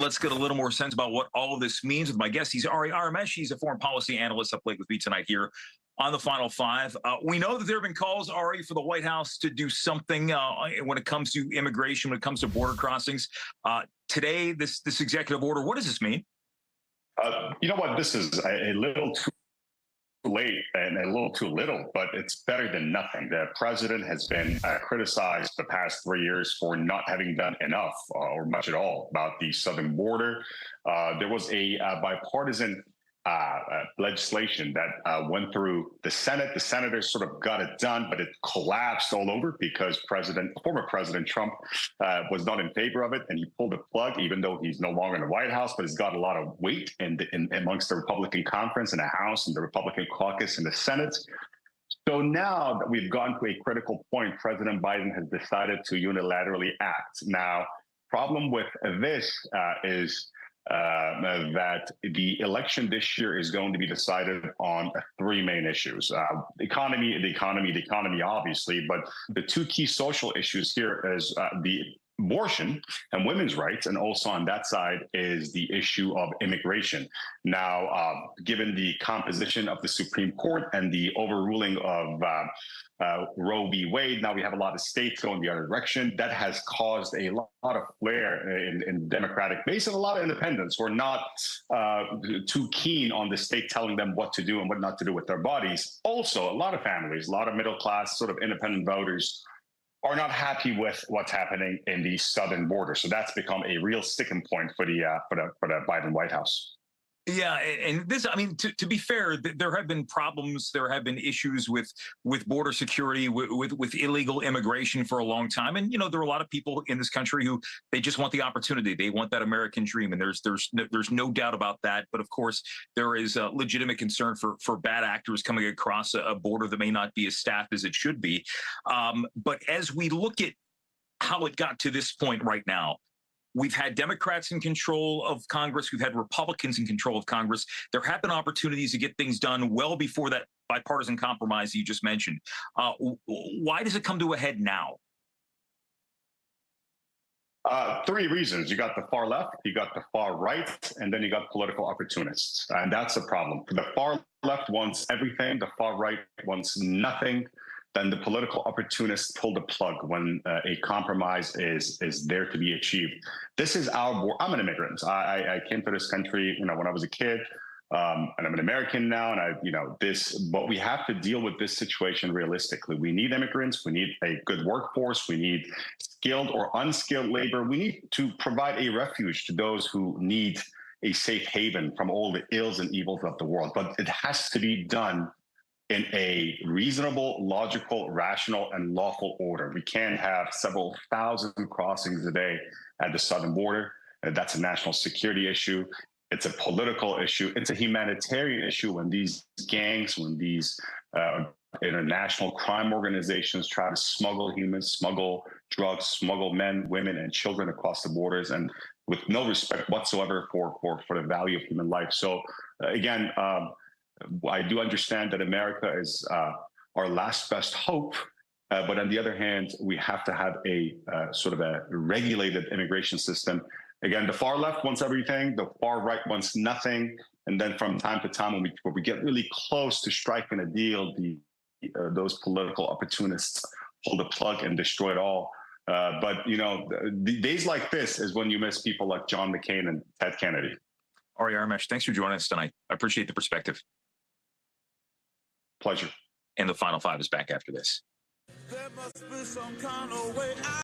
Let's get a little more sense about what all of this means with my guest. He's Ari Aramesh. He's a foreign policy analyst up late with me tonight here on the Final Five. We know that there have been calls, Ari, for the White House to do something when it comes to immigration, when it comes to border crossings. Today, this executive order, what does this mean? You know what? This is a little too late and a little too little, but it's better than nothing. The president has been criticized the past 3 years for not having done enough or much at all about the southern border. There was a bipartisan legislation that went through the Senate. The senators sort of got it done, but it collapsed all over because former President Trump was not in favor of it, and he pulled the plug, even though he's no longer in the White House, but he's got a lot of weight amongst the Republican conference in the House and the Republican caucus in the Senate. So now that we've gotten to a critical point, President Biden has decided to unilaterally act. Now, problem with this is that the election this year is going to be decided on three main issues. The economy, obviously, but the two key social issues here is the abortion and women's rights, and also on that side is the issue of immigration. Now, given the composition of the Supreme Court and the overruling of Roe v. Wade, now we have a lot of states going the other direction. That has caused a lot of flare in Democratic base, and a lot of independents who are not too keen on the state telling them what to do and what not to do with their bodies. Also, a lot of families, a lot of middle class, sort of independent voters are not happy with what's happening in the southern border. So that's become a real sticking point for the Biden White House. Yeah, and this, I mean, to be fair, there have been problems, there have been issues with border security, with illegal immigration for a long time. And, you know, there are a lot of people in this country who they just want the opportunity. They want that American dream. And there's no doubt about that. But of course, there is a legitimate concern for bad actors coming across a border that may not be as staffed as it should be. But as we look at how it got to this point right now, we've had Democrats in control of Congress. We've had Republicans in control of Congress. There have been opportunities to get things done well before that bipartisan compromise you just mentioned. Why does it come to a head now? Three reasons. You got the far left, you got the far right, and then you got political opportunists. And that's the problem. The far left wants everything. The far right wants nothing. Then the political opportunists pull the plug when a compromise is there to be achieved. This is our war. I'm an immigrant. I came to this country, you know, when I was a kid, and I'm an American now. And but we have to deal with this situation realistically. We need immigrants. We need a good workforce. We need skilled or unskilled labor. We need to provide a refuge to those who need a safe haven from all the ills and evils of the world. But it has to be done in a reasonable, logical, rational, and lawful order. We can't have several thousand crossings a day at the southern border. That's a national security issue. It's a political issue. It's a humanitarian issue when these gangs, when these international crime organizations try to smuggle humans, smuggle drugs, smuggle men, women, and children across the borders, and with no respect whatsoever for the value of human life. So again, I do understand that America is our last best hope, but on the other hand, we have to have a sort of a regulated immigration system. Again, the far left wants everything, the far right wants nothing, and then from time to time, when we get really close to striking a deal, those political opportunists pull the plug and destroy it all. But you know, the days like this is when you miss people like John McCain and Ted Kennedy. Ari Aramesh, thanks for joining us tonight. I appreciate the perspective. Pleasure. And the Final Five is back after this. There must be some kind of way out.